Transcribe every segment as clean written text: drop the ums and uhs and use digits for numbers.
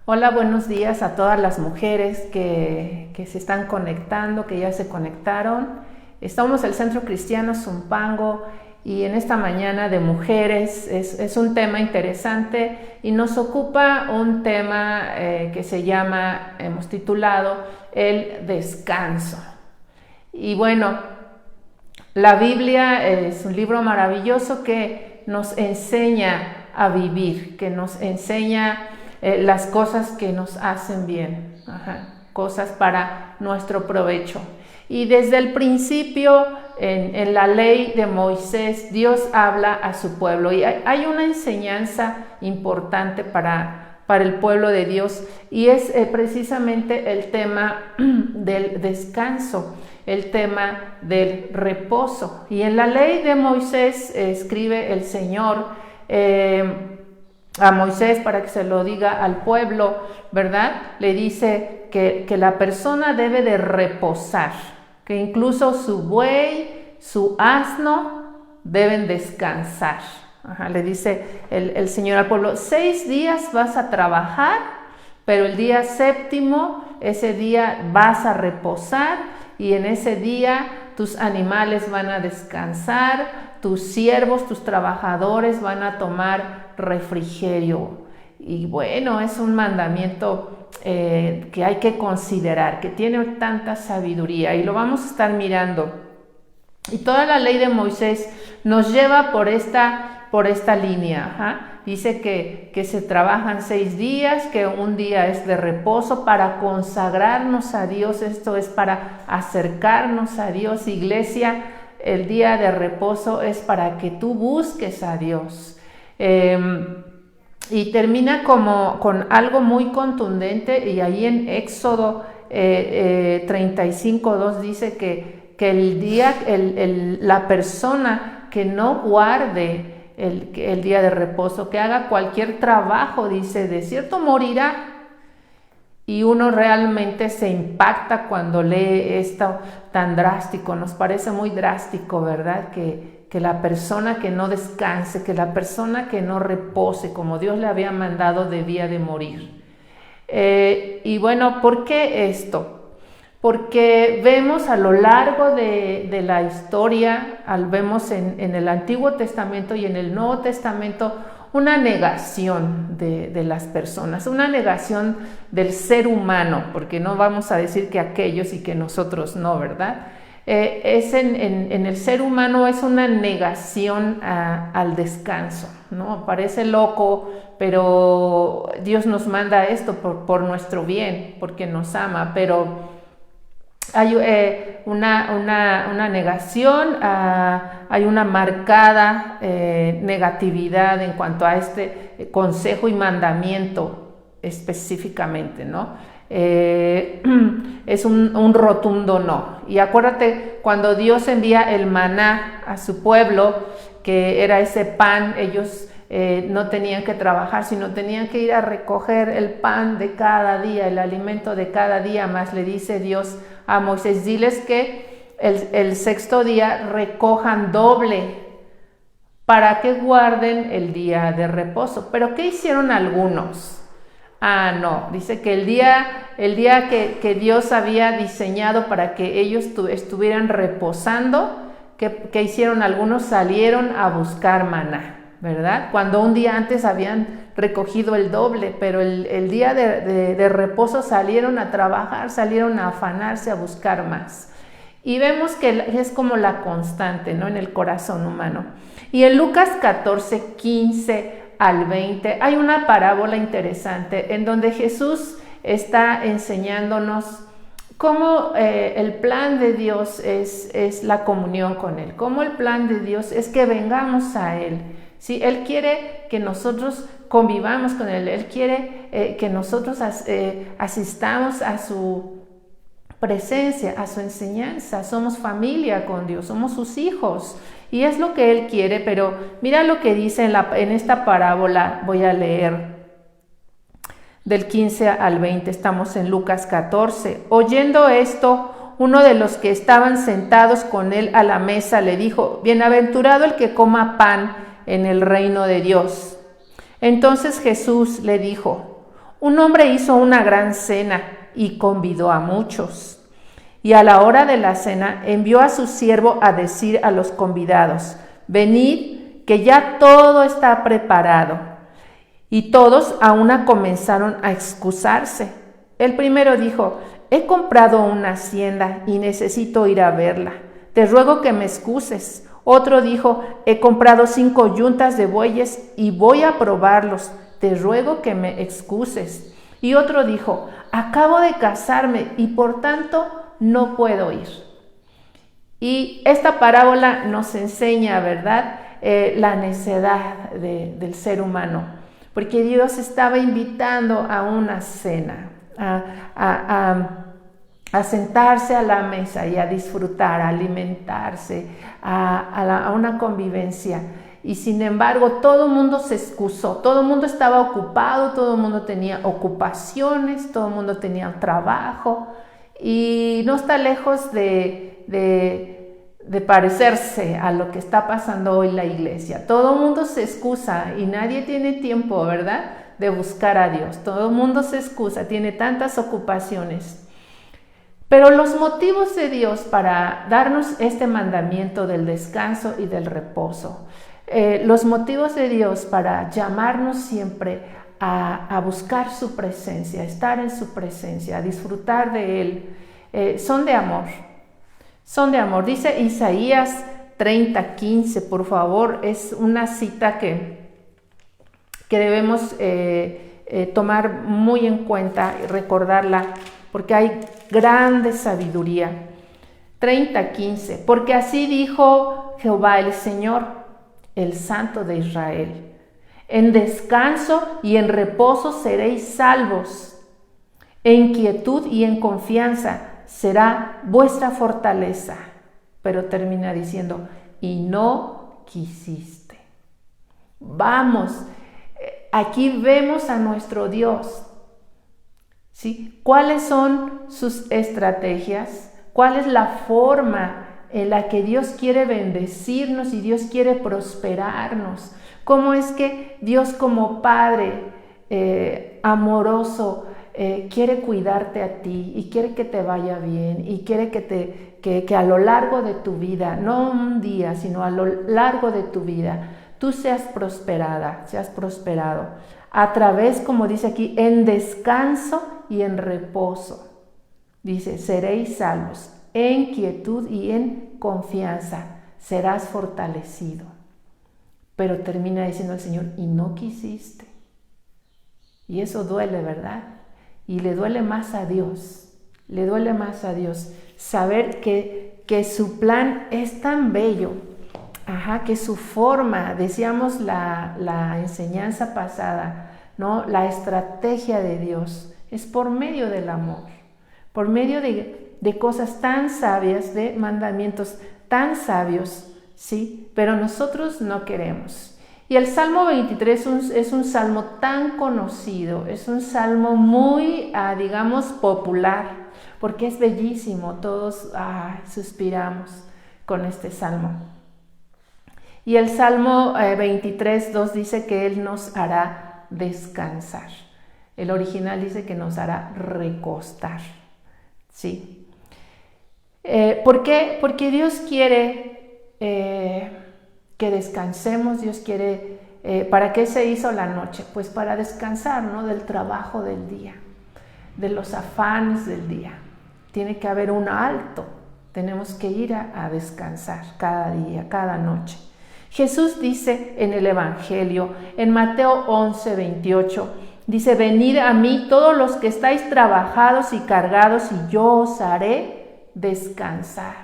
Hola, buenos días a todas las mujeres que se están conectando, que ya se conectaron. Estamos en el Centro Cristiano Zumpango y en esta mañana de mujeres es un tema interesante y nos ocupa un tema que se llama, hemos titulado, el descanso. Y bueno, la Biblia es un libro maravilloso que nos enseña a vivir, que nos enseña las cosas que nos hacen bien, cosas para nuestro provecho. Y desde el principio, en la ley de Moisés, Dios habla a su pueblo y hay una enseñanza importante para el pueblo de Dios y es precisamente el tema del descanso, el tema del reposo. Y en la ley de Moisés escribe el Señor a Moisés para que se lo diga al pueblo, ¿verdad? Le dice que la persona debe de reposar, que incluso su buey, su asno deben descansar. Le dice el Señor al pueblo, 6 días vas a trabajar, pero el día séptimo, ese día vas a reposar y en ese día tus animales van a descansar, tus siervos, tus trabajadores van a tomar refrigerio. Y bueno, es un mandamiento que hay que considerar, que tiene tanta sabiduría y lo vamos a estar mirando. Y toda la ley de Moisés nos lleva por esta línea. Dice que se trabajan 6 días, que un día es de reposo para consagrarnos a Dios, esto es para acercarnos a Dios. Iglesia, el día de reposo es para que tú busques a Dios. Y termina con algo muy contundente y ahí en Éxodo 35:2 dice que el día, la persona que no guarde el día de reposo, que haga cualquier trabajo, dice, de cierto morirá. Y uno realmente se impacta cuando lee esto tan drástico, nos parece muy drástico, ¿verdad? Que la persona que no descanse, que la persona que no repose como Dios le había mandado debía de morir. Y bueno, ¿por qué esto? Porque vemos a lo largo de la historia, vemos en el Antiguo Testamento y en el Nuevo Testamento, una negación de las personas, una negación del ser humano, porque no vamos a decir que aquellos y que nosotros no, ¿verdad? En el ser humano es una negación al descanso, ¿no? Parece loco, pero Dios nos manda esto por nuestro bien, porque nos ama, pero hay una negación, hay una marcada negatividad en cuanto a este consejo y mandamiento específicamente, ¿no? Es un rotundo no. Y acuérdate, cuando Dios envía el maná a su pueblo, que era ese pan, ellos no tenían que trabajar, sino tenían que ir a recoger el pan de cada día, el alimento de cada día. Más le dice Dios a Moisés, diles que el 6º día recojan doble para que guarden el día de reposo. ¿Pero qué hicieron algunos? No, dice que el día que Dios había diseñado para que ellos estuvieran reposando, que hicieron algunos, salieron a buscar maná, ¿verdad? Cuando un día antes habían recogido el doble, pero el día de reposo salieron a trabajar, salieron a afanarse, a buscar más. Y vemos que es como la constante, ¿no? En el corazón humano. Y en Lucas 14:15 al 20 hay una parábola interesante en donde Jesús está enseñándonos cómo el plan de Dios es la comunión con Él, cómo el plan de Dios es que vengamos a Él. ¿Sí? Él quiere que nosotros convivamos con Él, Él quiere que nosotros asistamos a su presencia, a su enseñanza. Somos familia con Dios, somos sus hijos y es lo que Él quiere. Pero mira lo que dice en esta parábola. Voy a leer del 15 al 20, estamos en Lucas 14. Oyendo esto, uno de los que estaban sentados con Él a la mesa le dijo, bienaventurado el que coma pan en el reino de Dios. Entonces Jesús le dijo, Un hombre hizo una gran cena y convidó a muchos. Y a la hora de la cena envió a su siervo a decir a los convidados: venid, que ya todo está preparado. Y todos a una comenzaron a excusarse. El primero dijo: he comprado una hacienda y necesito ir a verla. Te ruego que me excuses. Otro dijo: he comprado 5 yuntas de bueyes y voy a probarlos. Te ruego que me excuses. Y otro dijo: acabo de casarme y por tanto no puedo ir. Y esta parábola nos enseña, ¿verdad?, la necedad del ser humano, porque Dios estaba invitando a una cena, a sentarse a la mesa y a disfrutar, a alimentarse, a una convivencia. Y sin embargo, todo el mundo se excusó, todo el mundo estaba ocupado, todo el mundo tenía ocupaciones, todo el mundo tenía trabajo, y no está lejos de parecerse a lo que está pasando hoy en la iglesia. Todo el mundo se excusa y nadie tiene tiempo, ¿verdad?, de buscar a Dios. Todo el mundo se excusa, tiene tantas ocupaciones. Pero los motivos de Dios para darnos este mandamiento del descanso y del reposo, los motivos de Dios para llamarnos siempre a buscar su presencia, a estar en su presencia, a disfrutar de Él, son de amor. Son de amor. Dice Isaías 30:15, por favor, es una cita que debemos tomar muy en cuenta y recordarla, porque hay grande sabiduría. 30:15, porque así dijo Jehová el Señor, el Santo de Israel: en descanso y en reposo seréis salvos, en quietud y en confianza será vuestra fortaleza. Pero termina diciendo: y no quisiste. Vamos, aquí vemos a nuestro Dios, ¿sí? ¿Cuáles son sus estrategias? ¿Cuál es la forma en la que Dios quiere bendecirnos y Dios quiere prosperarnos? ¿Cómo es que Dios, como Padre amoroso, quiere cuidarte a ti y quiere que te vaya bien y quiere que a lo largo de tu vida, no un día, sino a lo largo de tu vida, tú seas prosperada, seas prosperado a través, como dice aquí, en descanso y en reposo? Dice: seréis salvos, en quietud y en confianza serás fortalecido. Pero termina diciendo el Señor: y no quisiste. Y eso duele, ¿verdad? Y le duele más a Dios, le duele más a Dios saber que su plan es tan bello, que su forma, decíamos la enseñanza pasada, ¿no? La estrategia de Dios es por medio del amor, por medio de cosas tan sabias, de mandamientos tan sabios, ¿sí? Pero nosotros no queremos. Y el Salmo 23 es un salmo tan conocido, es un salmo muy, digamos, popular, porque es bellísimo, todos suspiramos con este salmo. Y el Salmo 23:2 dice que Él nos hará descansar. El original dice que nos hará recostar, ¿sí? ¿Por qué? Porque Dios quiere que descansemos. Dios quiere, ¿para qué se hizo la noche? Pues para descansar, ¿no?, del trabajo del día, de los afanes del día. Tiene que haber un alto, tenemos que ir a descansar cada día, cada noche. Jesús dice en el Evangelio, en Mateo 11:28, dice: venid a mí todos los que estáis trabajados y cargados, y yo os haré descansar.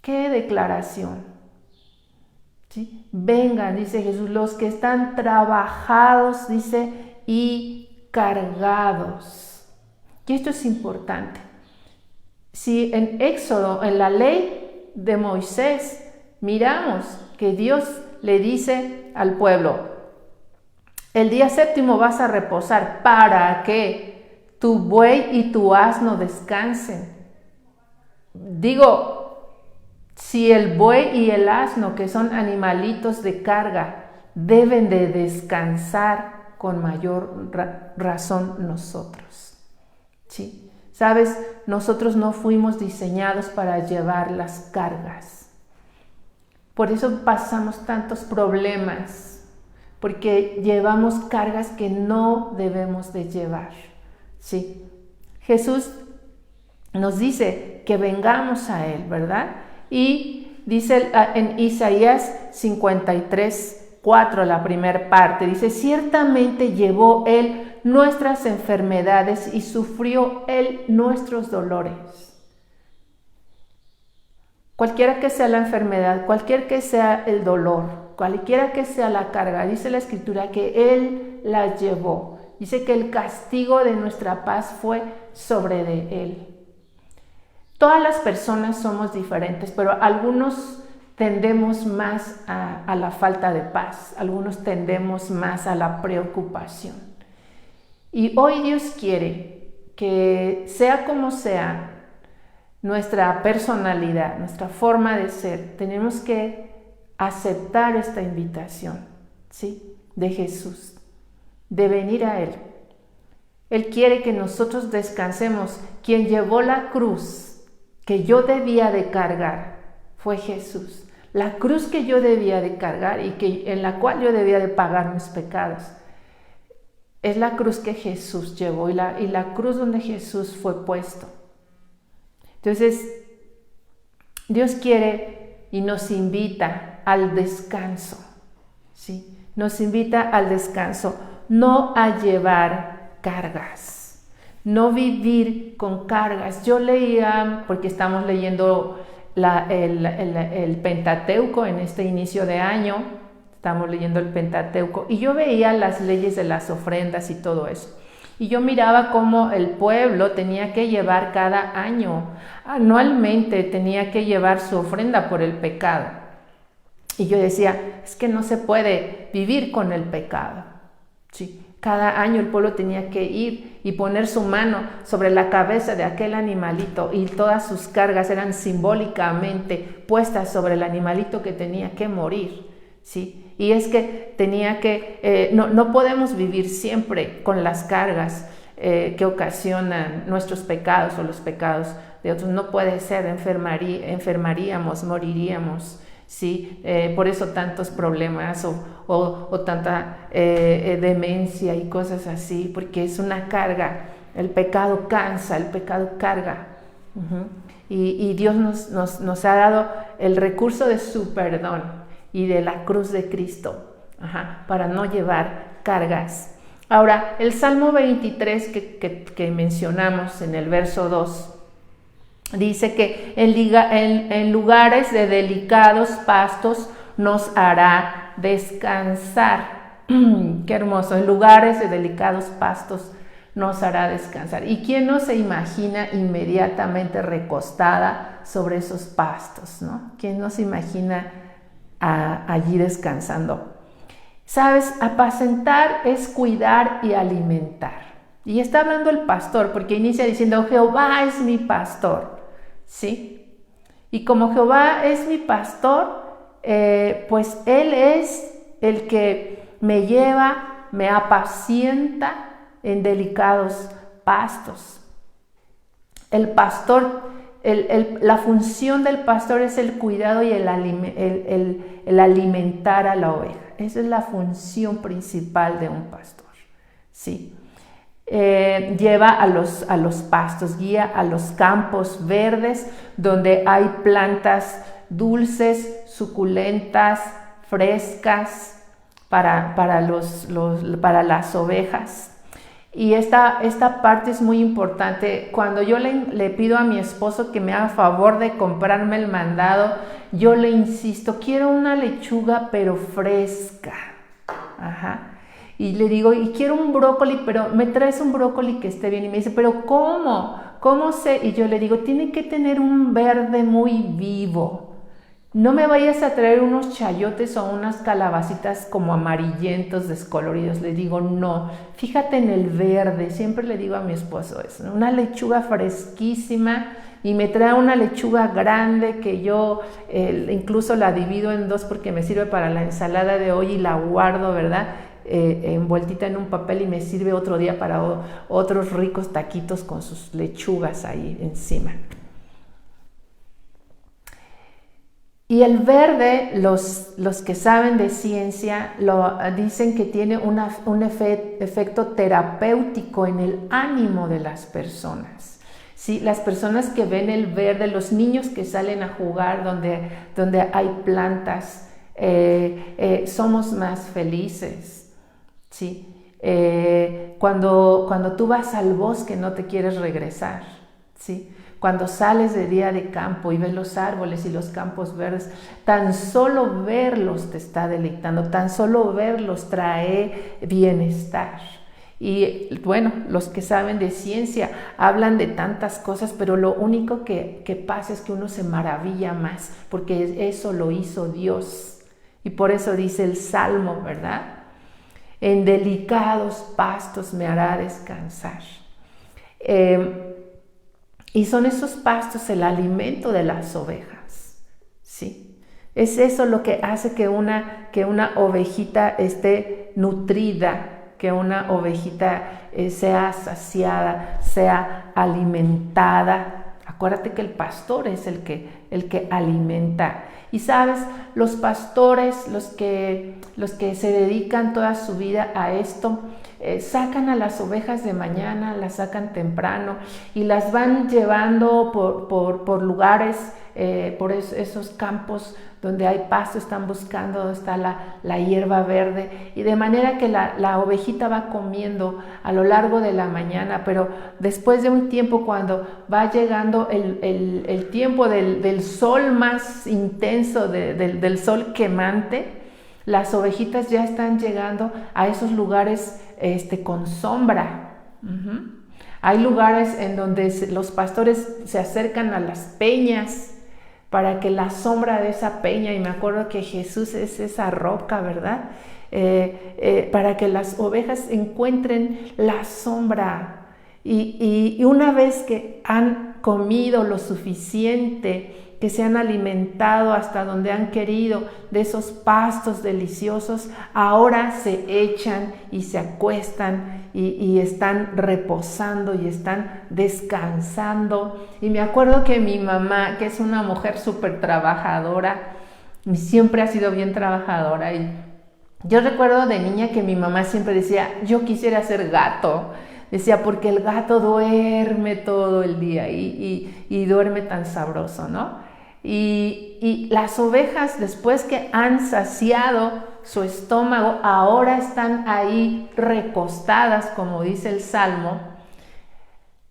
¡Qué declaración! ¿Sí? Vengan, dice Jesús, los que están trabajados, dice, y cargados. Y esto es importante. Si en Éxodo, en la ley de Moisés, miramos que Dios le dice al pueblo: el día séptimo vas a reposar para que tu buey y tu asno descansen. Digo, si el buey y el asno, que son animalitos de carga, deben de descansar, con mayor razón nosotros. ¿Sí? ¿Sabes? Nosotros no fuimos diseñados para llevar las cargas. Por eso pasamos tantos problemas, porque llevamos cargas que no debemos de llevar. ¿Sí? Jesús nos dice que vengamos a Él, ¿verdad? Y dice en Isaías 53:4, la primera parte, dice: ciertamente llevó Él nuestras enfermedades y sufrió Él nuestros dolores. Cualquiera que sea la enfermedad, cualquiera que sea el dolor, cualquiera que sea la carga, dice la Escritura que Él la llevó. Dice que el castigo de nuestra paz fue sobre de Él. Todas las personas somos diferentes, pero algunos tendemos más a la falta de paz, algunos tendemos más a la preocupación. Y hoy Dios quiere que sea como sea nuestra personalidad, nuestra forma de ser, tenemos que aceptar esta invitación, ¿sí? De Jesús, de venir a Él. Él quiere que nosotros descansemos. Quien llevó la cruz que yo debía de cargar fue Jesús. La cruz que yo debía de cargar y en la cual yo debía de pagar mis pecados. Es la cruz que Jesús llevó y la cruz donde Jesús fue puesto. Entonces, Dios quiere y nos invita al descanso, ¿sí? Nos invita al descanso, no a llevar cargas, no vivir con cargas. Yo leía, porque estamos leyendo el Pentateuco en este inicio de año, estamos leyendo el Pentateuco, y yo veía las leyes de las ofrendas y todo eso. Y yo miraba cómo el pueblo tenía que llevar cada año, anualmente tenía que llevar su ofrenda por el pecado. Y yo decía, es que no se puede vivir con el pecado. ¿Sí? Cada año el pueblo tenía que ir y poner su mano sobre la cabeza de aquel animalito y todas sus cargas eran simbólicamente puestas sobre el animalito que tenía que morir. ¿Sí? Y es que no podemos vivir siempre con las cargas que ocasionan nuestros pecados o los pecados de otros. No puede ser, enfermaríamos, moriríamos, ¿sí? Por eso tantos problemas o tanta demencia y cosas así, porque es una carga. El pecado cansa, el pecado carga. Y Dios nos ha dado el recurso de su perdón y de la cruz de Cristo, para no llevar cargas. Ahora, el Salmo 23 que mencionamos en el verso 2, dice que en lugares de delicados pastos nos hará descansar. Qué hermoso, en lugares de delicados pastos nos hará descansar. ¿Y quién no se imagina inmediatamente recostada sobre esos pastos, ¿no? ¿Quién no se imagina allí descansando? Sabes, apacentar es cuidar y alimentar. Y está hablando el pastor, porque inicia diciendo, Jehová es mi pastor, ¿sí? Y como Jehová es mi pastor, pues Él es el que me lleva, me apacienta en delicados pastos. El pastor, la función del pastor es el cuidado y el alimentar a la oveja. Esa es la función principal de un pastor, ¿sí? Lleva a los pastos, guía a los campos verdes donde hay plantas dulces, suculentas, frescas para las ovejas. Y esta parte es muy importante. Cuando yo le pido a mi esposo que me haga favor de comprarme el mandado, yo le insisto, quiero una lechuga pero fresca. Y le digo, y quiero un brócoli, pero me traes un brócoli que esté bien. Y me dice, pero ¿cómo? ¿Cómo sé? Y yo le digo, tiene que tener un verde muy vivo. No me vayas a traer unos chayotes o unas calabacitas como amarillentos, descoloridos. Le digo, no, fíjate en el verde. Siempre le digo a mi esposo eso, ¿no? Una lechuga fresquísima, y me trae una lechuga grande que yo incluso la divido en dos porque me sirve para la ensalada de hoy y la guardo, ¿verdad? envueltita en un papel y me sirve otro día para otros ricos taquitos con sus lechugas ahí encima. Y el verde, los que saben de ciencia dicen que tiene un efecto terapéutico en el ánimo de las personas. ¿Sí? Las personas que ven el verde, los niños que salen a jugar donde hay plantas, somos más felices. ¿Sí? Cuando tú vas al bosque no te quieres regresar. ¿Sí? Cuando sales de día de campo y ves los árboles y los campos verdes, tan solo verlos te está deleitando, tan solo verlos trae bienestar. Y bueno, los que saben de ciencia hablan de tantas cosas, pero lo único que pasa es que uno se maravilla más, porque eso lo hizo Dios. Y por eso dice el Salmo, ¿verdad? En delicados pastos me hará descansar. Y son esos pastos el alimento de las ovejas, ¿sí? Es eso lo que hace que una ovejita esté nutrida, que una ovejita sea saciada, sea alimentada. Acuérdate que el pastor es el que alimenta. Y sabes, los pastores, los que se dedican toda su vida a esto, sacan a las ovejas de mañana, las sacan temprano y las van llevando por lugares, por esos campos donde hay pasto, están buscando donde está la hierba verde, y de manera que la ovejita va comiendo a lo largo de la mañana, pero después de un tiempo, cuando va llegando el tiempo del sol más intenso, del sol quemante, las ovejitas ya están llegando a esos lugares con sombra. Hay lugares en donde los pastores se acercan a las peñas para que la sombra de esa peña, y me acuerdo que Jesús es esa roca, ¿verdad? Para que las ovejas encuentren la sombra. Y una vez que han comido lo suficiente, que se han alimentado hasta donde han querido de esos pastos deliciosos, ahora se echan y se acuestan y están reposando y están descansando. Y me acuerdo que mi mamá, que es una mujer súper trabajadora, y siempre ha sido bien trabajadora, y yo recuerdo de niña que mi mamá siempre decía, yo quisiera ser gato. Decía, porque el gato duerme todo el día y duerme tan sabroso, ¿no? Y las ovejas, después que han saciado su estómago, ahora están ahí recostadas, como dice el Salmo,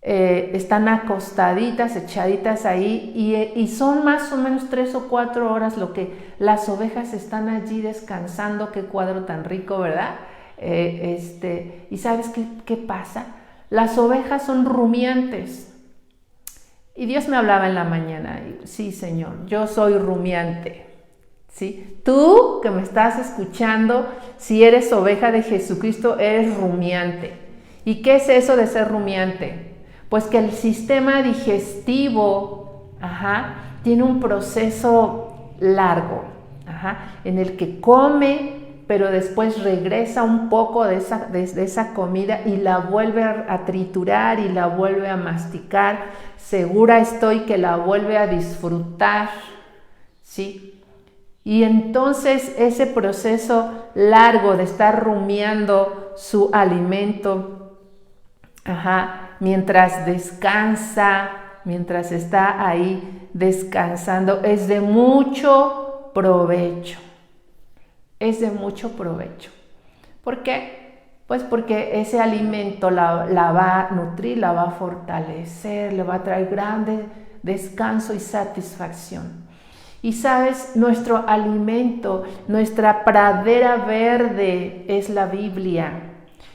están acostaditas, echaditas ahí, y son más o menos 3 o 4 horas lo que las ovejas están allí descansando. Qué cuadro tan rico, ¿verdad? ¿Y sabes qué pasa? Las ovejas son rumiantes. Y Dios me hablaba en la mañana, y, sí, Señor, yo soy rumiante, ¿sí? Tú que me estás escuchando, si eres oveja de Jesucristo, eres rumiante. ¿Y qué es eso de ser rumiante? Pues que el sistema digestivo tiene un proceso largo, en el que come, pero después regresa un poco de esa comida y la vuelve a triturar y la vuelve a masticar. Segura estoy que la vuelve a disfrutar, ¿sí? Y entonces ese proceso largo de estar rumiando su alimento, mientras descansa, mientras está ahí descansando, es de mucho provecho. Es de mucho provecho. ¿Por qué? Pues porque ese alimento la va a nutrir, la va a fortalecer, le va a traer grande descanso y satisfacción. Y sabes, nuestro alimento, nuestra pradera verde es la Biblia.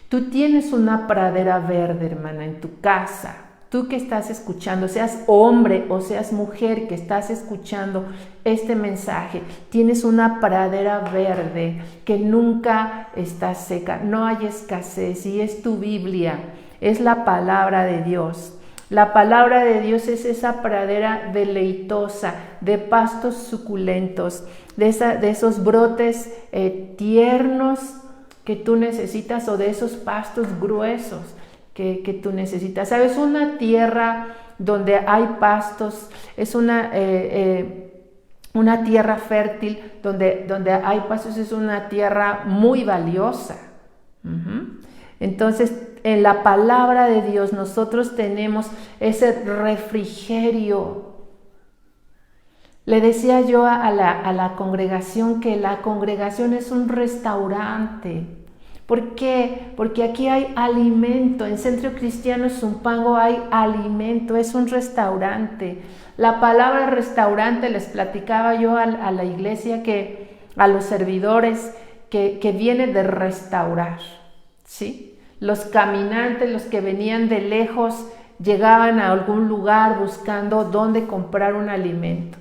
Tú tienes una pradera verde, hermana, en tu casa. Tú que estás escuchando, seas hombre o seas mujer que estás escuchando este mensaje, tienes una pradera verde que nunca está seca, no hay escasez, y es tu Biblia, es la palabra de Dios. La palabra de Dios es esa pradera deleitosa, de pastos suculentos, de esos brotes tiernos, que tú necesitas o de esos pastos gruesos que tú necesitas. ¿Sabes? Una tierra donde hay pastos es una tierra fértil, donde hay pastos, es una tierra muy valiosa. Entonces, en la palabra de Dios nosotros tenemos ese refrigerio. Le decía yo a la congregación que la congregación es un restaurante. ¿Por qué? Porque aquí hay alimento. En Centro Cristiano Zumpango hay alimento, es un restaurante. La palabra restaurante, les platicaba yo a la iglesia, a los servidores, que viene de restaurar, ¿sí? Los caminantes, los que venían de lejos, llegaban a algún lugar buscando dónde comprar un alimento.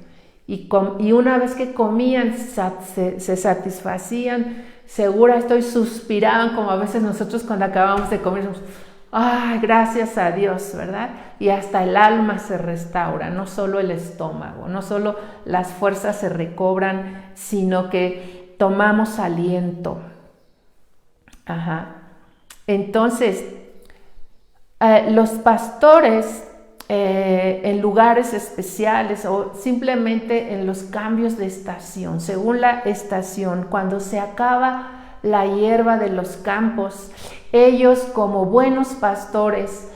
Y una vez que comían, se satisfacían, segura estoy, suspiraban, como a veces nosotros cuando acabamos de comer, ¡ay, gracias a Dios!, ¿verdad? Y hasta el alma se restaura, no solo el estómago, no solo las fuerzas se recobran, sino que tomamos aliento. Entonces, los pastores en lugares especiales o simplemente en los cambios de estación, según la estación, cuando se acaba la hierba de los campos, ellos como buenos pastores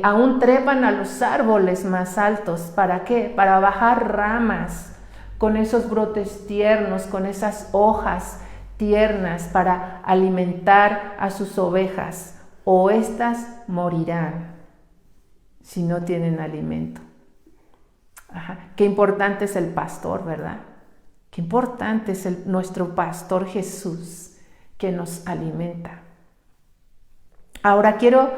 aún trepan a los árboles más altos. ¿Para qué? Para bajar ramas con esos brotes tiernos, con esas hojas tiernas, para alimentar a sus ovejas, o éstas morirán si no tienen alimento. Qué importante es el pastor, ¿verdad? Qué importante es nuestro pastor Jesús, que nos alimenta. Ahora quiero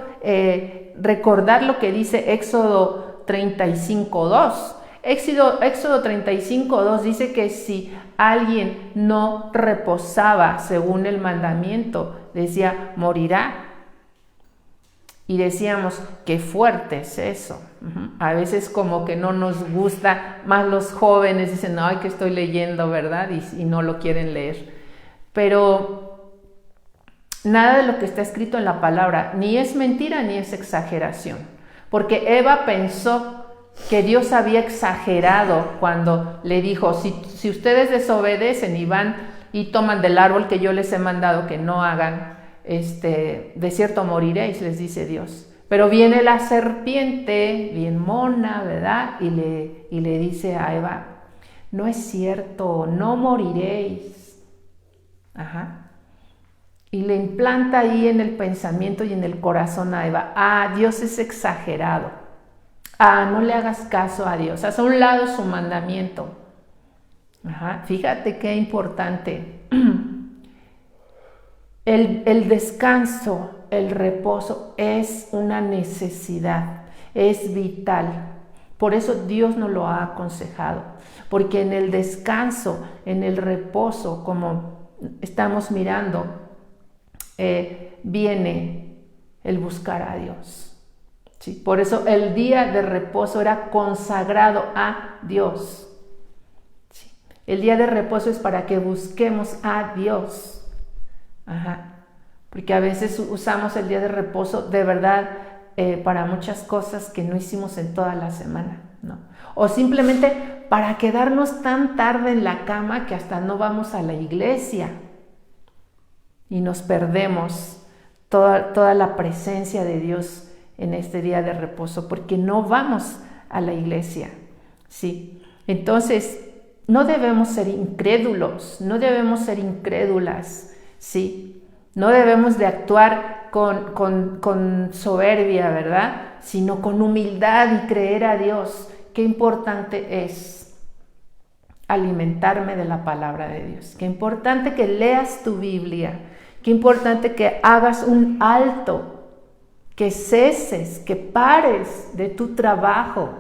recordar lo que dice Éxodo 35:2. Éxodo 35:2 dice que si alguien no reposaba según el mandamiento, decía, morirá. Y decíamos, qué fuerte es eso. A veces como que no nos gusta, más los jóvenes dicen, ay, que estoy leyendo, ¿verdad? Y no lo quieren leer. Pero nada de lo que está escrito en la palabra ni es mentira ni es exageración. Porque Eva pensó que Dios había exagerado cuando le dijo, si ustedes desobedecen y van y toman del árbol que yo les he mandado que no hagan, de cierto moriréis, les dice Dios. Pero viene la serpiente, bien mona, ¿verdad? Y le dice a Eva, no es cierto, no moriréis. Y le implanta ahí en el pensamiento y en el corazón a Eva, Dios es exagerado. No le hagas caso a Dios, haz a un lado su mandamiento. Fíjate qué importante. El descanso, el reposo es una necesidad, es vital. Por eso Dios nos lo ha aconsejado, porque en el descanso, en el reposo, como estamos mirando, viene el buscar a Dios. ¿Sí? Por eso el día de reposo era consagrado a Dios. ¿Sí? El día de reposo es para que busquemos a Dios. Porque a veces usamos el día de reposo de verdad para muchas cosas que no hicimos en toda la semana, ¿no? O simplemente para quedarnos tan tarde en la cama que hasta no vamos a la iglesia y nos perdemos toda la presencia de Dios en este día de reposo porque no vamos a la iglesia, ¿sí? Entonces no debemos ser incrédulos, no debemos ser incrédulas, ¿sí? No debemos de actuar con soberbia, ¿verdad? Sino con humildad y creer a Dios. Qué importante es alimentarme de la palabra de Dios. Qué importante que leas tu Biblia. Qué importante que hagas un alto, que ceses, que pares de tu trabajo,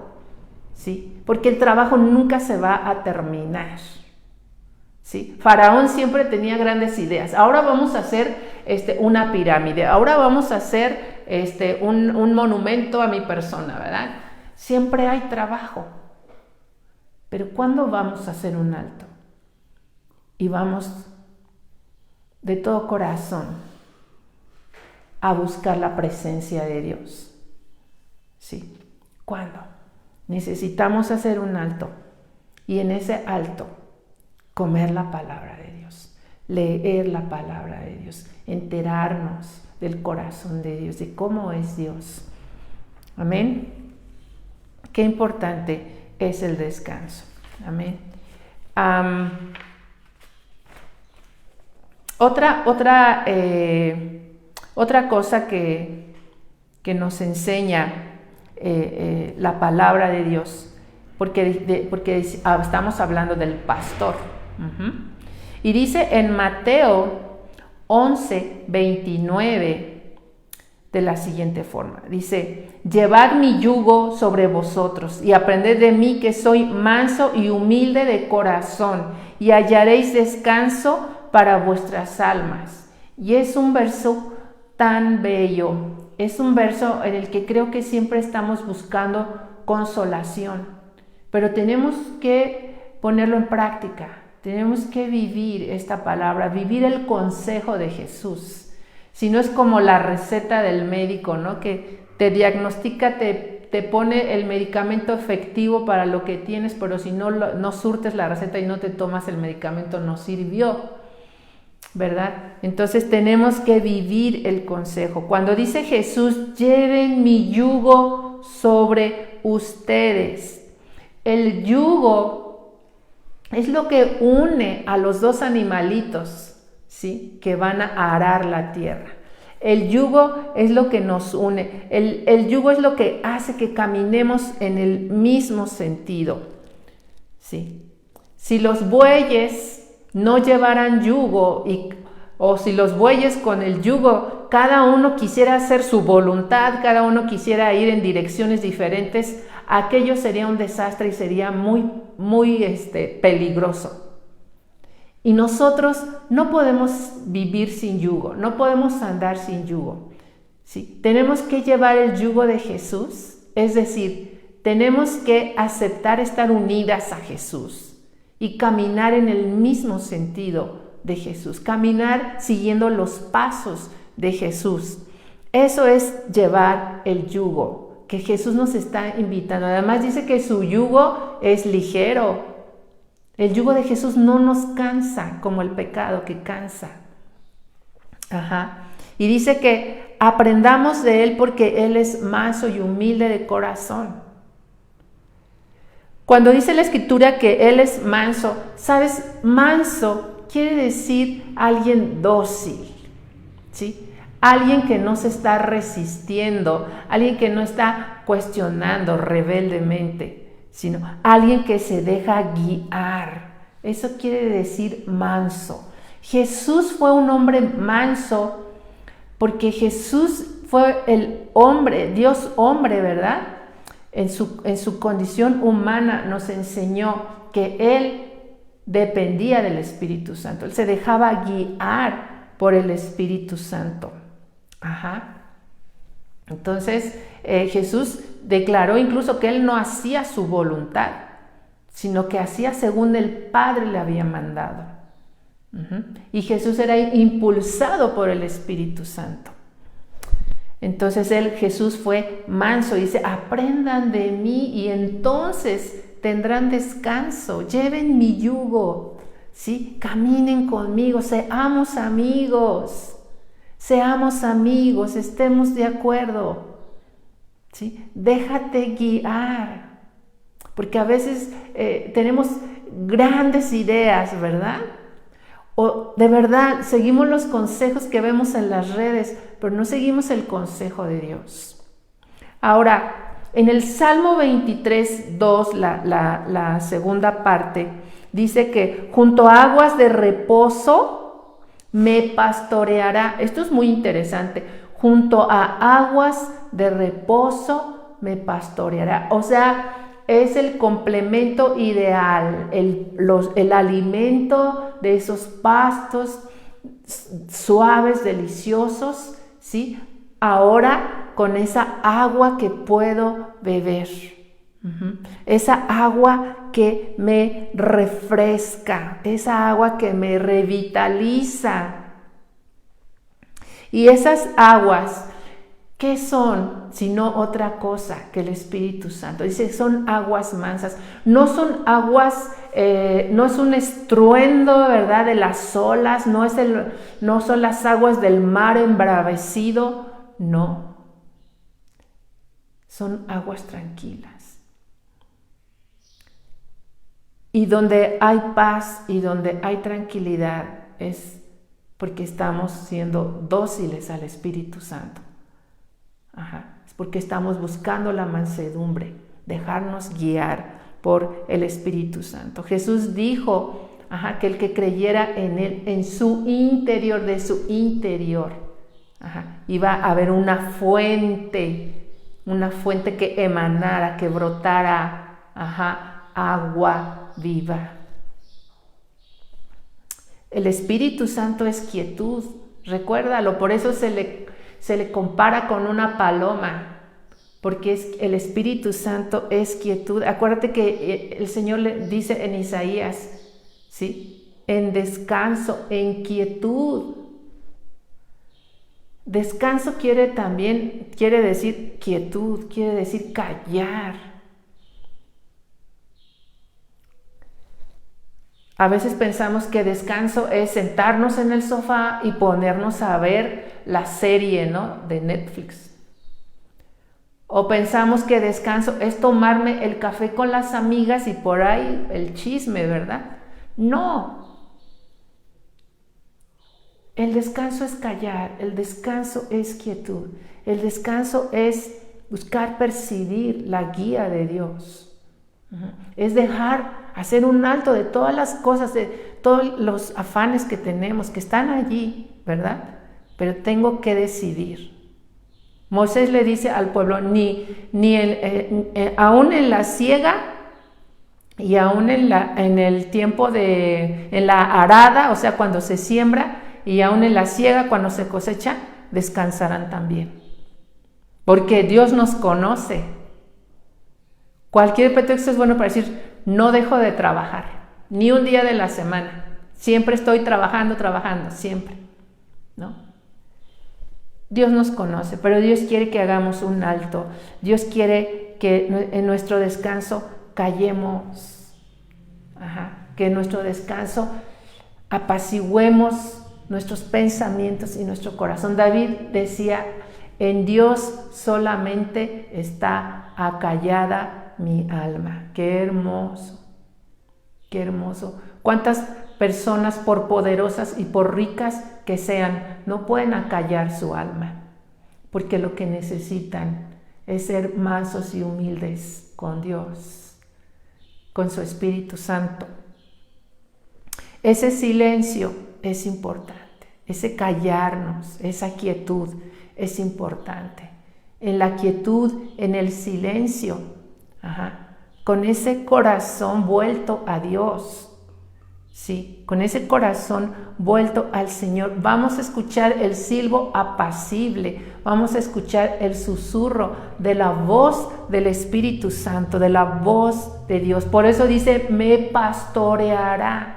¿sí? Porque el trabajo nunca se va a terminar. ¿Sí? Faraón siempre tenía grandes ideas. Ahora vamos a hacer una pirámide, ahora vamos a hacer un monumento a mi persona, ¿verdad? Siempre hay trabajo. Pero ¿cuándo vamos a hacer un alto? Y vamos de todo corazón a buscar la presencia de Dios. ¿Sí? ¿Cuándo? Necesitamos hacer un alto y en ese alto comer la palabra de Dios, leer la palabra de Dios, enterarnos del corazón de Dios, de cómo es Dios. Amén. Qué importante es el descanso. Amén. Otra cosa que nos enseña la palabra de Dios, porque estamos hablando del pastor. Y dice en Mateo 11:29 de la siguiente forma. Dice: llevad mi yugo sobre vosotros y aprended de mí, que soy manso y humilde de corazón, y hallaréis descanso para vuestras almas. Y es un verso tan bello, es un verso en el que creo que siempre estamos buscando consolación, pero tenemos que ponerlo en práctica, tenemos que vivir esta palabra, vivir el consejo de Jesús. Si no es como la receta del médico, ¿no? Que te diagnostica, te pone el medicamento efectivo para lo que tienes, pero si no surtes la receta y no te tomas el medicamento, no sirvió, ¿verdad? Entonces tenemos que vivir el consejo. Cuando dice Jesús, lleven mi yugo sobre ustedes. El yugo es lo que une a los dos animalitos, ¿sí? Que van a arar la tierra. El yugo es lo que nos une. El yugo es lo que hace que caminemos en el mismo sentido, ¿sí? Si los bueyes no llevaran yugo, o si los bueyes con el yugo, cada uno quisiera hacer su voluntad, cada uno quisiera ir en direcciones diferentes, aquello sería un desastre y sería muy, muy peligroso. Y nosotros no podemos vivir sin yugo, no podemos andar sin yugo, ¿sí? Tenemos que llevar el yugo de Jesús, es decir, tenemos que aceptar estar unidas a Jesús y caminar en el mismo sentido de Jesús, caminar siguiendo los pasos de Jesús. Eso es llevar el yugo que Jesús nos está invitando. Además dice que su yugo es ligero. El yugo de Jesús no nos cansa como el pecado que cansa. Y dice que aprendamos de Él porque Él es manso y humilde de corazón. Cuando dice la Escritura que Él es manso, ¿sabes? Manso quiere decir alguien dócil, ¿sí? Alguien que no se está resistiendo, alguien que no está cuestionando rebeldemente, sino alguien que se deja guiar. Eso quiere decir manso. Jesús fue un hombre manso porque Jesús fue el hombre, Dios hombre, ¿verdad? En su condición humana nos enseñó que Él dependía del Espíritu Santo. Él se dejaba guiar por el Espíritu Santo. Entonces Jesús declaró incluso que Él no hacía su voluntad, sino que hacía según el Padre le había mandado. Y Jesús era impulsado por el Espíritu Santo. Entonces Jesús fue manso, dice: aprendan de mí y entonces tendrán descanso, lleven mi yugo, ¿sí? Caminen conmigo, seamos amigos, estemos de acuerdo, ¿sí? Déjate guiar, porque a veces tenemos grandes ideas, ¿verdad? O de verdad seguimos los consejos que vemos en las redes, pero no seguimos el consejo de Dios. Ahora, en el Salmo 23:2, la segunda parte, dice que junto a aguas de reposo me pastoreará. Esto es muy interesante. Junto a aguas de reposo me pastoreará. O sea, es el complemento ideal, el alimento de esos pastos suaves, deliciosos, ¿sí? Ahora con esa agua que puedo beber, esa agua que me refresca, esa agua que me revitaliza. Y esas aguas, ¿qué son sino otra cosa que el Espíritu Santo? Dice, son aguas mansas. No son aguas, no es un estruendo, ¿verdad?, de las olas, no son las aguas del mar embravecido, no. Son aguas tranquilas. Y donde hay paz y donde hay tranquilidad es porque estamos siendo dóciles al Espíritu Santo. Es porque estamos buscando la mansedumbre, dejarnos guiar por el Espíritu Santo. Jesús dijo que el que creyera en Él, en su interior, de su interior, iba a haber una fuente que emanara, que brotara, agua viva. El Espíritu Santo es quietud, recuérdalo, por eso se le compara con una paloma, porque el Espíritu Santo es quietud. Acuérdate que el Señor le dice en Isaías, ¿sí?, en descanso, en quietud. Descanso quiere decir quietud, quiere decir callar. A veces pensamos que descanso es sentarnos en el sofá y ponernos a ver la serie, ¿no?, de Netflix. O pensamos que descanso es tomarme el café con las amigas y por ahí el chisme, ¿verdad? No. El descanso es callar, el descanso es quietud, el descanso es buscar percibir la guía de Dios. Es hacer un alto de todas las cosas, de todos los afanes que tenemos, que están allí, ¿verdad? Pero tengo que decidir. Moisés le dice al pueblo, aún en la siega y aún en el tiempo en la arada, o sea, cuando se siembra, y aún en la siega, cuando se cosecha, descansarán también. Porque Dios nos conoce. Cualquier pretexto es bueno para decir, no dejo de trabajar, ni un día de la semana. Siempre estoy trabajando, siempre, ¿no? Dios nos conoce, pero Dios quiere que hagamos un alto. Dios quiere que en nuestro descanso callemos. Que en nuestro descanso apaciguemos nuestros pensamientos y nuestro corazón. David decía, en Dios solamente está acallada mi alma. Qué hermoso, qué hermoso. ¿Cuántas personas, por poderosas y por ricas que sean, no pueden acallar su alma? Porque lo que necesitan es ser mansos y humildes con Dios, con su Espíritu Santo. Ese silencio es importante, ese callarnos, esa quietud es importante. En la quietud, en el silencio, con ese corazón vuelto a Dios, sí, con ese corazón vuelto al Señor, vamos a escuchar el silbo apacible, vamos a escuchar el susurro de la voz del Espíritu Santo, de la voz de Dios. Por eso dice, me pastoreará.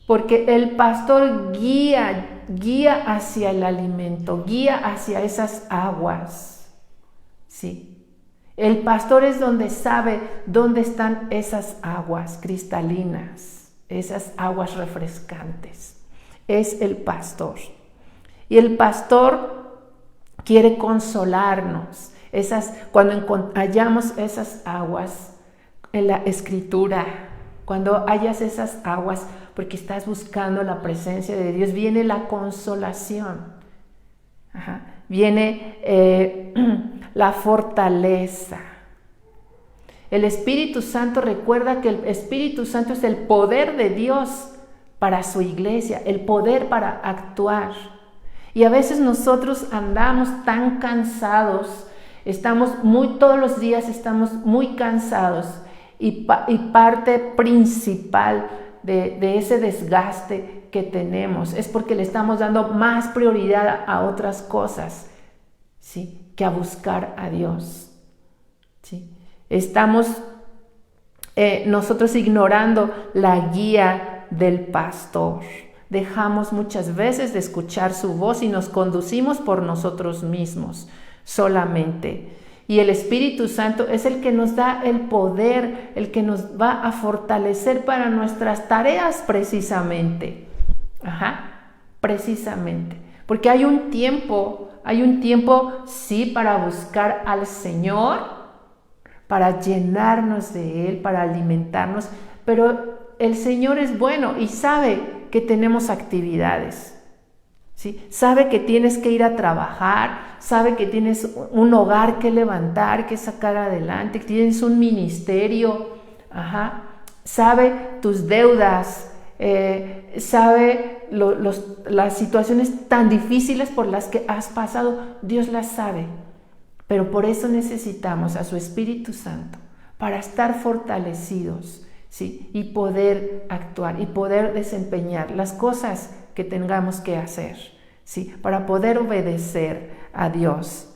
Porque el pastor guía hacia el alimento, guía hacia esas aguas, ¿sí? El pastor es donde sabe dónde están esas aguas cristalinas, esas aguas refrescantes. Es el pastor. Y el pastor quiere consolarnos. Cuando hallamos esas aguas en la Escritura, cuando hallas esas aguas, porque estás buscando la presencia de Dios, viene la consolación, viene la fortaleza. El Espíritu Santo, recuerda que el Espíritu Santo es el poder de Dios para su iglesia, el poder para actuar. Y a veces nosotros andamos tan cansados, todos los días estamos muy cansados, y parte principal de ese desgaste que tenemos es porque le estamos dando más prioridad a otras cosas, ¿sí?, que a buscar a Dios, ¿sí? Estamos nosotros ignorando la guía del pastor, dejamos muchas veces de escuchar su voz y nos conducimos por nosotros mismos solamente. Y el Espíritu Santo es el que nos da el poder, el que nos va a fortalecer para nuestras tareas precisamente. Precisamente. Porque hay un tiempo, sí, para buscar al Señor, para llenarnos de Él, para alimentarnos, pero el Señor es bueno y sabe que tenemos actividades. ¿Sí? Sabe que tienes que ir a trabajar, sabe que tienes un hogar que levantar, que sacar adelante, que tienes un ministerio, sabe tus deudas, sabe las situaciones tan difíciles por las que has pasado, Dios las sabe, pero por eso necesitamos a su Espíritu Santo, para estar fortalecidos, ¿sí? Y poder actuar y poder desempeñar las cosas que tengamos que hacer, ¿sí? Para poder obedecer a Dios.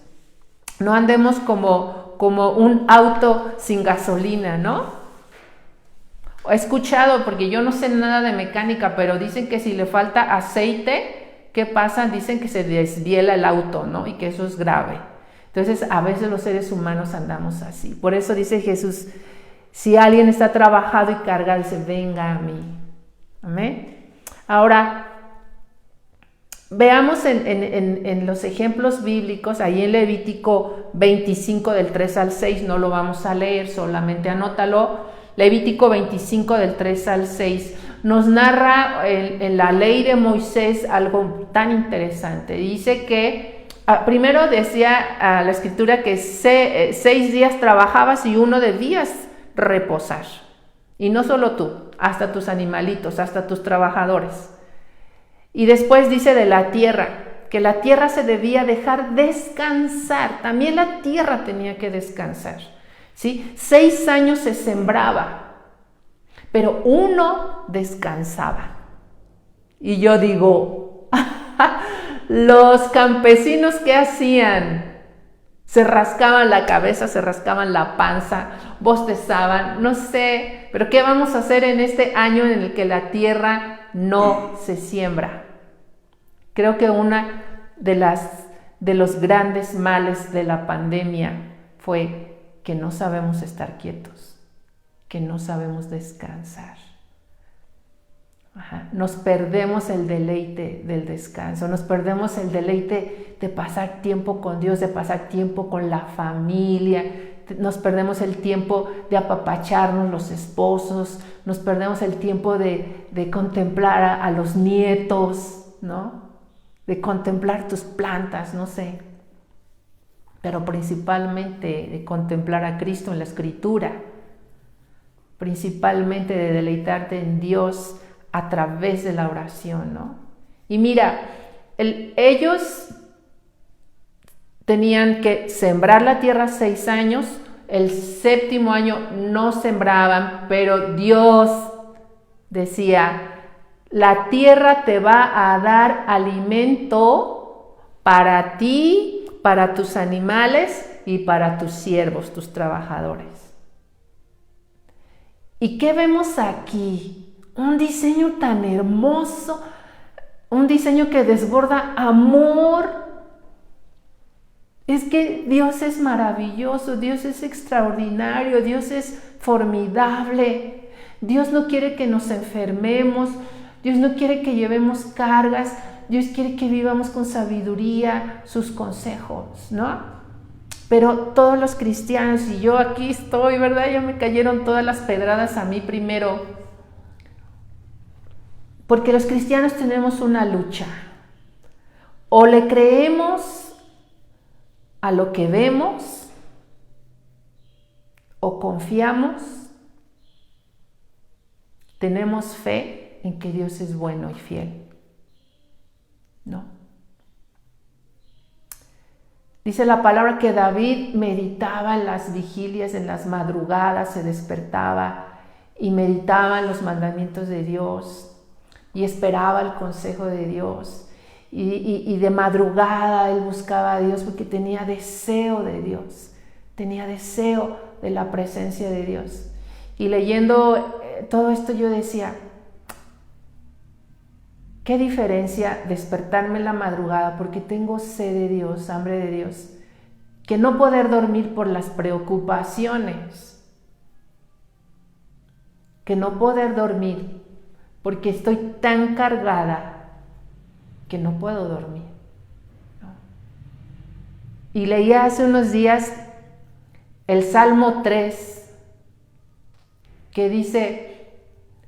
No andemos como un auto sin gasolina, ¿no? He escuchado, porque yo no sé nada de mecánica, pero dicen que si le falta aceite, ¿qué pasa? Dicen que se desviela el auto, ¿no? Y que eso es grave. Entonces, a veces los seres humanos andamos así. Por eso dice Jesús, si alguien está trabajado y cargado, dice, venga a mí. Amén. Ahora, veamos en los ejemplos bíblicos, ahí en Levítico 25 del 3 al 6, no lo vamos a leer, solamente anótalo. Levítico 25 del 3 al 6 nos narra en la ley de Moisés algo tan interesante. Dice que, primero decía la escritura que 6 días trabajabas y uno debías reposar. Y no solo tú, hasta tus animalitos, hasta tus trabajadores. Y después dice de la tierra, que la tierra se debía dejar descansar. También la tierra tenía que descansar, ¿sí? 6 años se sembraba, pero uno descansaba. Y yo digo, los campesinos, ¿qué hacían? Se rascaban la cabeza, se rascaban la panza, bostezaban, no sé, pero ¿qué vamos a hacer en este año en el que la tierra no se siembra? Creo que una de los grandes males de la pandemia fue que no sabemos estar quietos, que no sabemos descansar. Nos perdemos el deleite del descanso, nos perdemos el deleite de pasar tiempo con Dios, de pasar tiempo con la familia, nos perdemos el tiempo de apapacharnos los esposos, nos perdemos el tiempo de contemplar a los nietos, ¿no? De contemplar tus plantas, no sé, pero principalmente de contemplar a Cristo en la Escritura, principalmente de deleitarte en Dios a través de la oración, ¿no? Y mira, ellos tenían que sembrar la tierra 6 años, el 7º año no sembraban, pero Dios decía, la tierra te va a dar alimento para ti, para tus animales y para tus siervos, tus trabajadores. ¿Y qué vemos aquí? Un diseño tan hermoso, un diseño que desborda amor. Es que Dios es maravilloso, Dios es extraordinario, Dios es formidable. Dios no quiere que nos enfermemos, Dios no quiere que llevemos cargas, Dios quiere que vivamos con sabiduría sus consejos, ¿no? Pero todos los cristianos, y yo aquí estoy, ¿verdad? Ya me cayeron todas las pedradas a mí primero. Porque los cristianos tenemos una lucha. O le creemos a lo que vemos, o confiamos, tenemos fe en que Dios es bueno y fiel. No. Dice la palabra que David meditaba en las vigilias, en las madrugadas, se despertaba y meditaba en los mandamientos de Dios. Y esperaba el consejo de Dios. Y de madrugada él buscaba a Dios porque tenía deseo de Dios. Tenía deseo de la presencia de Dios. Y leyendo todo esto yo decía, qué diferencia despertarme en la madrugada porque tengo sed de Dios, hambre de Dios, que no poder dormir por las preocupaciones, que no poder dormir porque estoy tan cargada que no puedo dormir. ¿No? Y leí hace unos días el Salmo 3, que dice: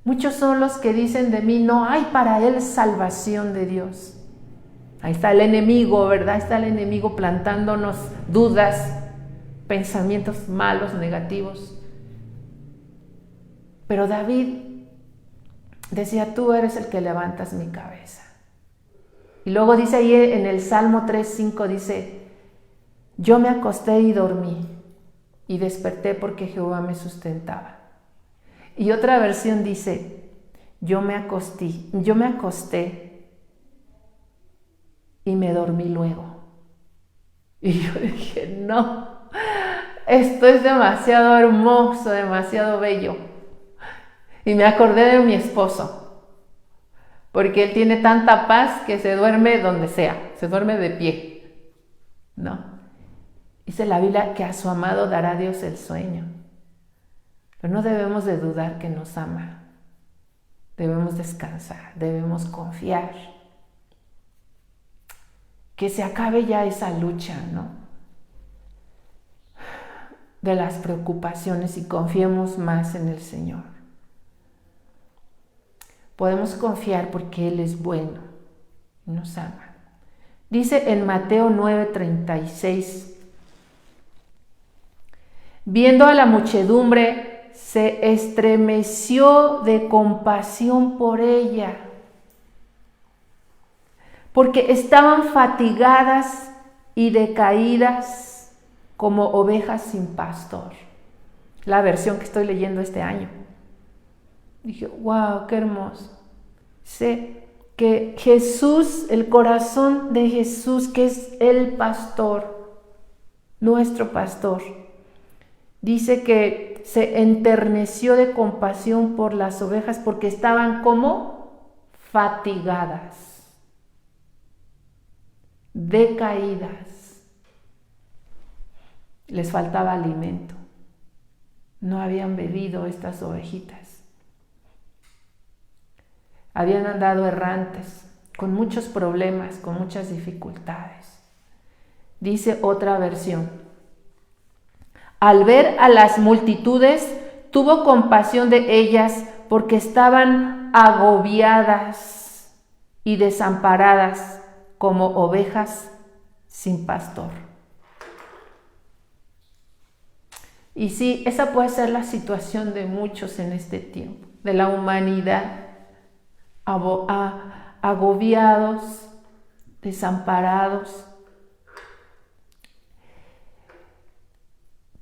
muchos son los que dicen de mí, no hay para él salvación de Dios. Ahí está el enemigo, ¿verdad? Está el enemigo plantándonos dudas, pensamientos malos, negativos. Pero David decía: tú eres el que levantas mi cabeza. Y luego dice ahí en el Salmo 3:5, dice: yo me acosté y dormí, y desperté porque Jehová me sustentaba. Y otra versión dice: yo me acosté y me dormí luego. Y yo dije: no, esto es demasiado hermoso, demasiado bello. Y me acordé de mi esposo, porque él tiene tanta paz que se duerme donde sea, se duerme de pie, ¿no? Dice la Biblia que a su amado dará Dios el sueño. Pero no debemos de dudar que nos ama. Debemos descansar, debemos confiar. Que se acabe ya esa lucha, ¿no? De las preocupaciones y confiemos más en el Señor. Podemos confiar porque Él es bueno y nos ama. Dice en Mateo 9:36: viendo a la muchedumbre, se estremeció de compasión por ella, porque estaban fatigadas y decaídas como ovejas sin pastor. La versión que estoy leyendo este año. Dije: wow, qué hermoso. Sé que Jesús, el corazón de Jesús, que es el pastor, nuestro pastor, dice que se enterneció de compasión por las ovejas porque estaban como fatigadas, decaídas. Les faltaba alimento. No habían bebido estas ovejitas. Habían andado errantes, con muchos problemas, con muchas dificultades. Dice otra versión: al ver a las multitudes, tuvo compasión de ellas porque estaban agobiadas y desamparadas como ovejas sin pastor. Y sí, esa puede ser la situación de muchos en este tiempo, de la humanidad, agobiados, desamparados.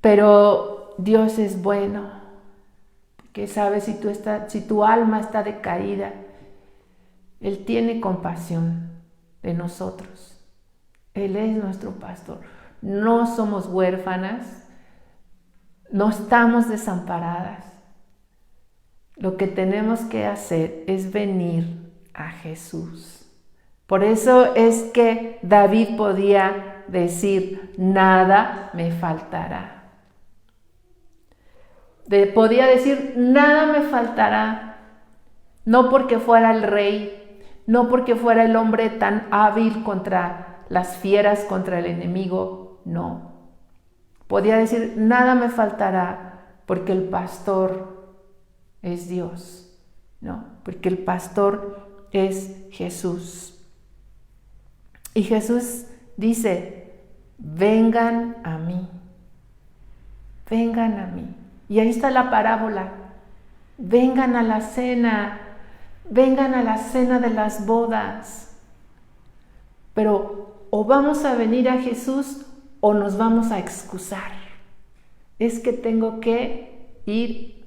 Pero Dios es bueno, porque sabe si tu alma está decaída, Él tiene compasión de nosotros. Él es nuestro pastor. No somos huérfanas, no estamos desamparadas. Lo que tenemos que hacer es venir a Jesús. Por eso es que David podía decir: nada me faltará. Podía decir: nada me faltará. No porque fuera el rey, no porque fuera el hombre tan hábil contra las fieras, contra el enemigo, no. Podía decir: nada me faltará porque el pastor es Dios, ¿no? Porque el pastor es Jesús. Y Jesús dice: vengan a mí, vengan a mí. Y ahí está la parábola: vengan a la cena, vengan a la cena de las bodas. Pero o vamos a venir a Jesús o nos vamos a excusar. Es que tengo que ir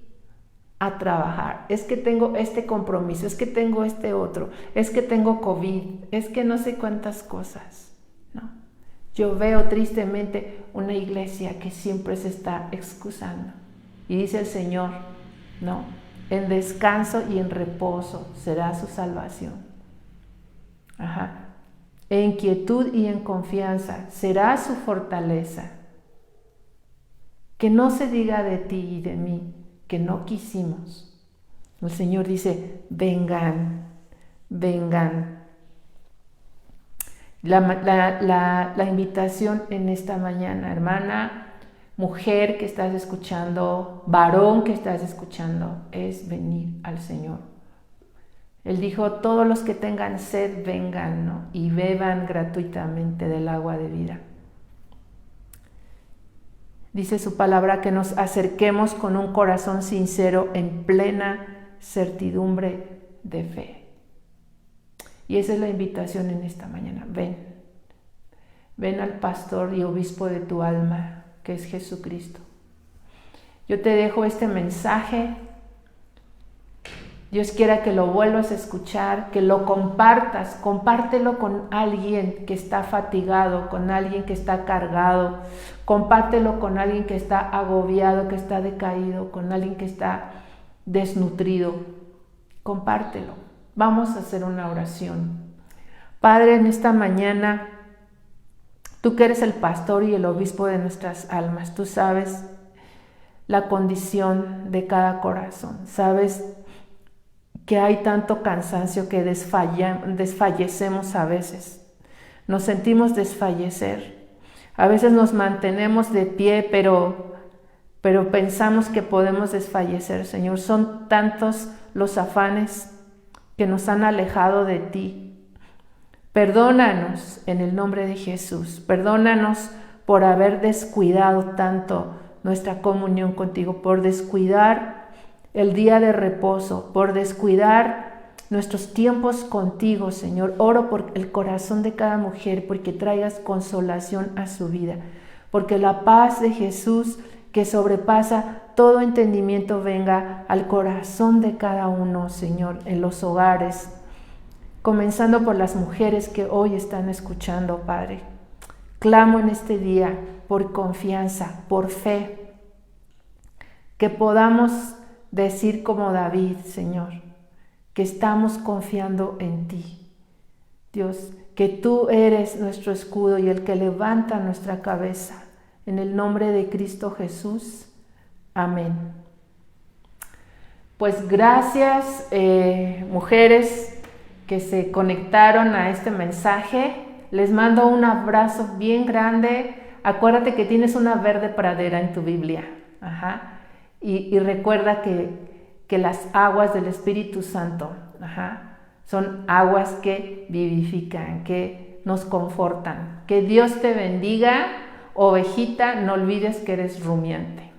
a trabajar, es que tengo este compromiso, es que tengo este otro, es que tengo COVID, es que no sé cuántas cosas, ¿no? Yo veo tristemente una iglesia que siempre se está excusando. Y dice el Señor, ¿no? En descanso y en reposo será su salvación. Ajá. En quietud y en confianza será su fortaleza. Que no se diga de ti y de mí que no quisimos. El Señor dice, vengan, vengan. La invitación en esta mañana, hermana, mujer que estás escuchando, varón que estás escuchando, es venir al Señor. Él dijo, todos los que tengan sed, vengan, ¿no? Y beban gratuitamente del agua de vida. Dice su palabra que nos acerquemos con un corazón sincero en plena certidumbre de fe. Y esa es la invitación en esta mañana. Ven, ven al pastor y obispo de tu alma, que es Jesucristo. Yo te dejo este mensaje. Dios quiera que lo vuelvas a escuchar, que lo compartas, compártelo con alguien que está fatigado, con alguien que está cargado, compártelo con alguien que está agobiado, que está decaído, con alguien que está desnutrido. Compártelo. Vamos a hacer una oración. Padre, en esta mañana, tú que eres el pastor y el obispo de nuestras almas, tú sabes la condición de cada corazón, sabes que hay tanto cansancio que desfallecemos a veces. Nos sentimos desfallecer. A veces nos mantenemos de pie, pero pensamos que podemos desfallecer, Señor. Son tantos los afanes que nos han alejado de ti. Perdónanos en el nombre de Jesús. Perdónanos por haber descuidado tanto nuestra comunión contigo, por descuidar el día de reposo, por descuidar nuestros tiempos contigo, Señor. Oro por el corazón de cada mujer, porque traigas consolación a su vida, porque la paz de Jesús, que sobrepasa todo entendimiento, venga al corazón de cada uno, Señor, en los hogares, comenzando por las mujeres que hoy están escuchando, Padre. Clamo en este día por confianza, por fe, que podamos decir como David, Señor, que estamos confiando en ti. Dios, que tú eres nuestro escudo y el que levanta nuestra cabeza. En el nombre de Cristo Jesús. Amén. Pues gracias, mujeres que se conectaron a este mensaje. Les mando un abrazo bien grande. Acuérdate que tienes una verde pradera en tu Biblia. Ajá. Y recuerda que las aguas del Espíritu Santo, son aguas que vivifican, que nos confortan. Que Dios te bendiga, ovejita, no olvides que eres rumiante.